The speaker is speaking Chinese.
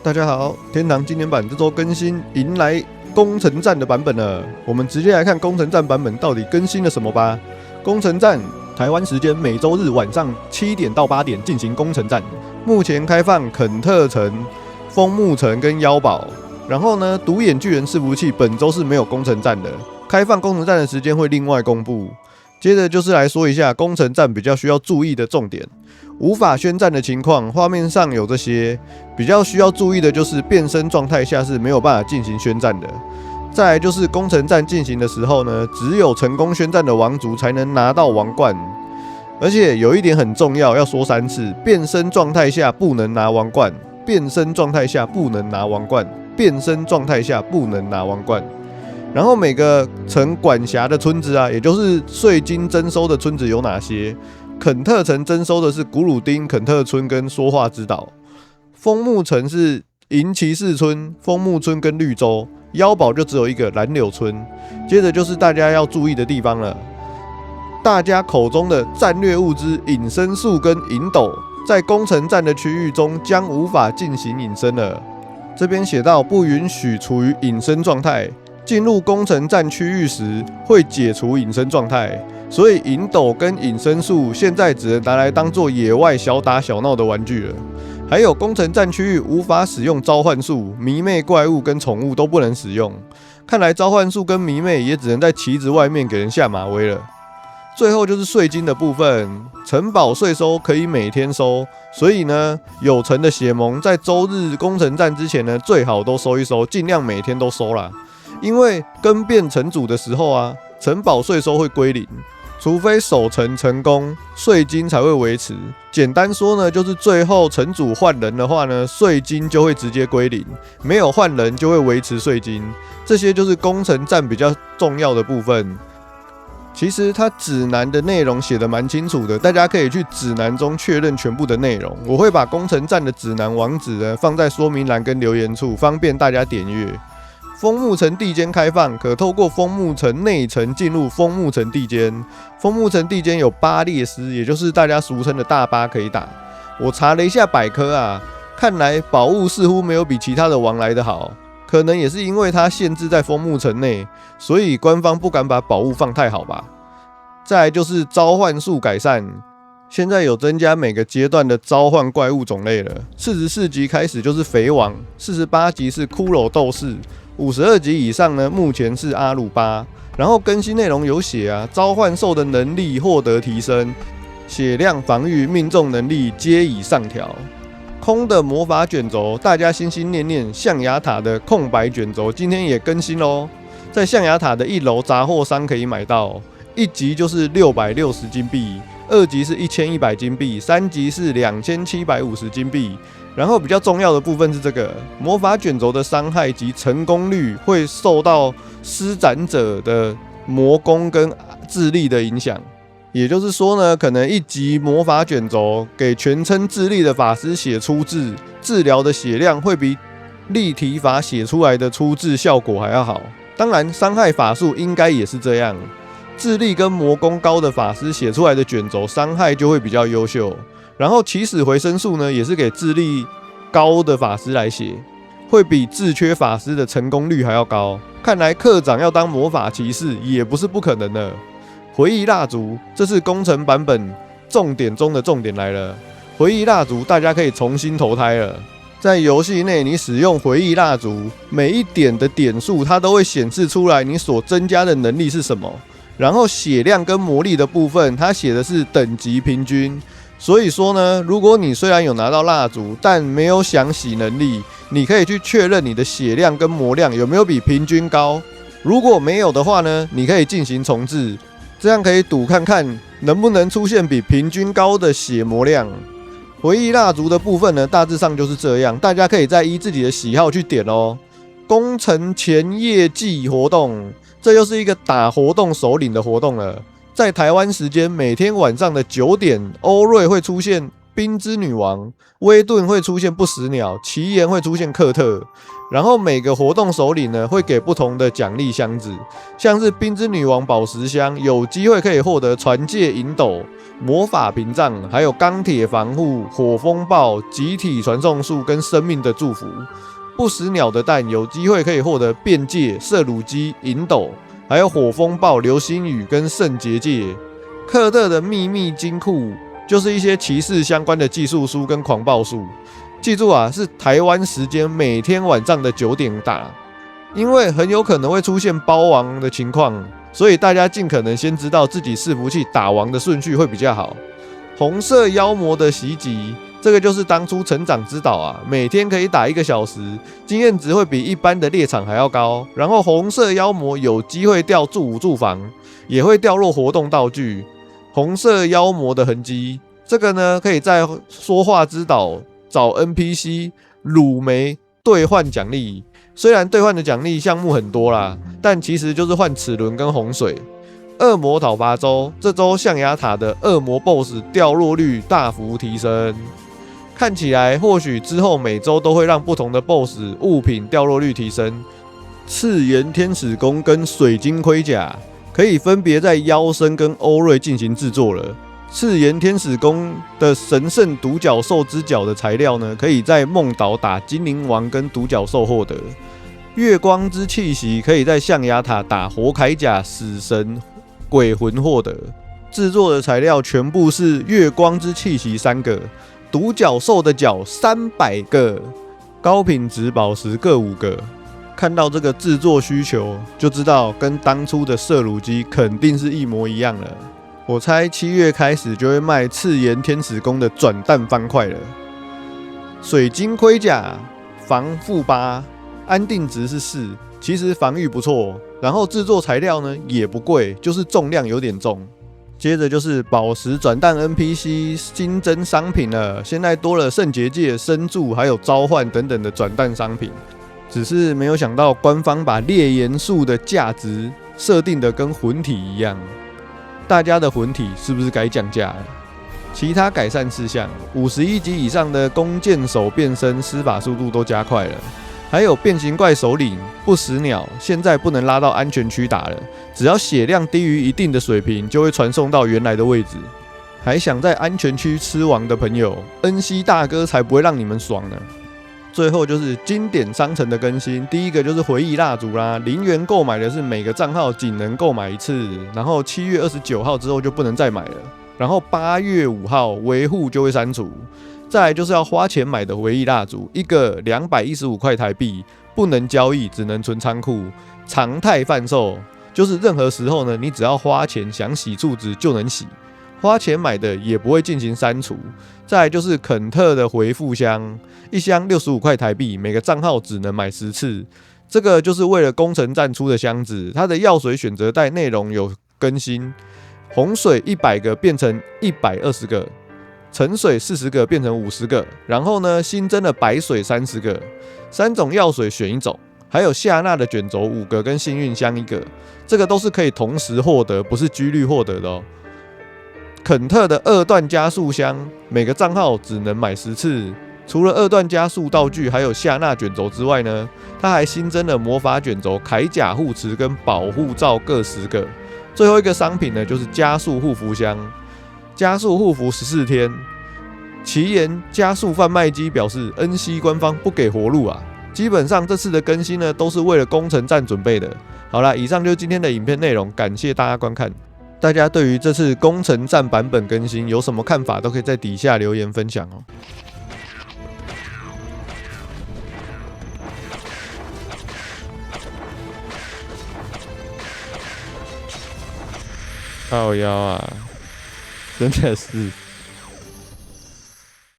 大家好，天堂纪念版这周更新，迎来攻城战的版本了。我们直接来看攻城战版本到底更新了什么吧。攻城战台湾时间每周日晚上7点到8点进行攻城战，目前开放肯特城、枫木城跟妖堡。然后呢，独眼巨人伺服器本周是没有攻城战的，开放攻城战的时间会另外公布。接着就是来说一下攻城战比较需要注意的重点。无法宣战的情况，画面上有这些。比较需要注意的就是变身状态下是没有办法进行宣战的。再来就是攻城战进行的时候呢，只有成功宣战的王族才能拿到王冠。而且有一点很重要，要说3次：变身状态下不能拿王冠，变身状态下不能拿王冠，变身状态下不能拿王冠。然后每个城管辖的村子啊，也就是税金征收的村子有哪些？肯特城征收的是古鲁丁、肯特村跟说话之岛。枫木城是银骑士村、枫木村跟绿洲。妖堡就只有一个蓝柳村。接着就是大家要注意的地方了，大家口中的战略物资隐身术跟银斗，在攻城战的区域中将无法进行隐身了。这边写到不允许处于隐身状态。进入攻城战区域时会解除隐身状态，所以银斗跟隐身术现在只能拿来当做野外小打小闹的玩具了。还有攻城战区域无法使用召唤术，迷妹怪物跟宠物都不能使用。看来召唤术跟迷妹也只能在旗子外面给人下马威了。最后就是税金的部分，城堡税收可以每天收，所以呢，有城的血盟在周日攻城战之前呢，最好都收一收，尽量每天都收啦。因为更变城主的时候啊，城堡税收会归零，除非守城成功，税金才会维持。简单说呢，就是最后城主换人的话呢，税金就会直接归零；没有换人就会维持税金。这些就是攻城战比较重要的部分。其实它指南的内容写得蛮清楚的，大家可以去指南中确认全部的内容。我会把攻城战的指南网址呢放在说明栏跟留言处，方便大家点阅。枫木城地间开放，可透过枫木城内城进入枫木城地间。枫木城地间有8列师，也就是大家俗称的大巴可以打。我查了一下百科啊，看来宝物似乎没有比其他的王来得好，可能也是因为它限制在枫木城内，所以官方不敢把宝物放太好吧。再来就是召唤术改善，现在有增加每个阶段的召唤怪物种类了。44级开始就是肥王，48级是骷髅斗士。52级以上呢，目前是阿鲁巴。然后更新内容有写啊，召唤兽的能力获得提升，血量、防御、命中能力皆已上调。空的魔法卷轴，大家心心念念象牙塔的空白卷轴，今天也更新咯，在象牙塔的1楼杂货商可以买到，1级就是660金币，2级是1100金币，3级是2750金币。然后比较重要的部分是这个魔法卷轴的伤害及成功率会受到施展者的魔功跟智力的影响。也就是说呢，可能1级魔法卷轴给全称智力的法师写出字，治疗的血量会比立体法写出来的出字效果还要好。当然，伤害法术应该也是这样。智力跟魔功高的法师写出来的卷轴伤害就会比较优秀。然后起死回生术呢，也是给智力高的法师来写，会比智缺法师的成功率还要高。看来课长要当魔法骑士也不是不可能的。回忆蜡烛，这是攻城版本重点中的重点来了。回忆蜡烛，大家可以重新投胎了。在游戏内，你使用回忆蜡烛，每一点的点数它都会显示出来你所增加的能力是什么。然后血量跟魔力的部分，它写的是等级平均。所以说呢，如果你虽然有拿到蜡烛，但没有想洗能力，你可以去确认你的血量跟魔量有没有比平均高。如果没有的话呢，你可以进行重置，这样可以赌看看能不能出现比平均高的血魔量。回忆蜡烛的部分呢，大致上就是这样，大家可以再依自己的喜好去点哦。攻城前夜祭活动，这又是一个打活动首领的活动了。在台湾时间每天晚上的9点，欧瑞会出现冰之女王，威顿会出现不死鸟，奇岩会出现克特。然后每个活动首领呢会给不同的奖励箱子，像是冰之女王宝石箱，有机会可以获得传戒银斗、魔法屏障，还有钢铁防护、火风暴、集体传送术跟生命的祝福。不死鸟的蛋有机会可以获得变戒、射乳机、银斗，还有火风暴、流星雨跟圣结界。克特的秘密金库就是一些骑士相关的技术书跟狂暴术。记住啊，是台湾时间每天晚上的9点打，因为很有可能会出现包王的情况，所以大家尽可能先知道自己伺服器打王的顺序会比较好。红色妖魔的袭击，这个就是当初成长之岛啊，每天可以打1个小时，经验值会比一般的猎场还要高。然后红色妖魔有机会掉住房，也会掉落活动道具。红色妖魔的痕迹，这个呢可以在说话之岛找 NPC 卤梅兑换奖励，虽然兑换的奖励项目很多啦，但其实就是换齿轮跟洪水。恶魔讨伐周，这周象牙塔的恶魔 BOSS 掉落率大幅提升，看起来或许之后每周都会让不同的 BOSS 物品掉落率提升。赤炎天使弓跟水晶盔甲可以分别在妖生跟欧瑞进行制作了。赤炎天使弓的神圣独角兽之角的材料呢，可以在梦岛打精灵王跟独角兽获得。月光之气息可以在象牙塔打火铠甲、死神、鬼魂获得。制作的材料全部是月光之气息3个，独角兽的角300个，高品质宝石各5个。看到这个制作需求，就知道跟当初的射乳机肯定是一模一样了。我猜7月开始就会卖赤炎天使弓的转蛋方块了。水晶盔甲防负8，安定值是4，其实防御不错。然后制作材料呢也不贵，就是重量有点重。接着就是宝石转蛋 NPC 新增商品了，现在多了圣结界、深柱还有召唤等等的转蛋商品。只是没有想到官方把烈焰树的价值设定的跟魂体一样。大家的魂体是不是该降价了？其他改善事项，51级以上的弓箭手变身施法速度都加快了，还有变形怪首领不死鸟现在不能拉到安全区打了，只要血量低于一定的水平就会传送到原来的位置。还想在安全区吃王的朋友，恩熙大哥才不会让你们爽呢。最后就是经典商城的更新，第一个就是回忆蜡烛啦，0元购买的是每个账号仅能购买1次，然后7月29号之后就不能再买了，然后8月5号维护就会删除。再来就是要花钱买的回忆蜡烛，一个215块台币，不能交易，只能存仓库，常态贩售，就是任何时候呢，你只要花钱想洗触值就能洗，花钱买的也不会进行删除。再来就是肯特的回复箱，一箱65块台币，每个账号只能买10次。这个就是为了工程站出的箱子，它的药水选择袋内容有更新，红水100个变成120个，橙水40个变成50个，然后呢新增了白水30个，3种药水选1种，还有夏娜的卷轴5个跟幸运箱1个，这个都是可以同时获得，不是几率获得的哦。肯特的2段加速箱，每个账号只能买10次。除了2段加速道具还有夏娜卷轴之外呢，它还新增了魔法卷轴、铠甲护持跟保护罩各10个。最后一个商品呢，就是加速护符箱，加速护符14天。奇岩加速贩卖机表示，恩熙官方不给活路啊。基本上这次的更新呢，都是为了工程站准备的。好啦，以上就是今天的影片内容，感谢大家观看。大家对于这次工程站版本更新有什么看法，都可以在底下留言分享哦。靠腰啊，真的是。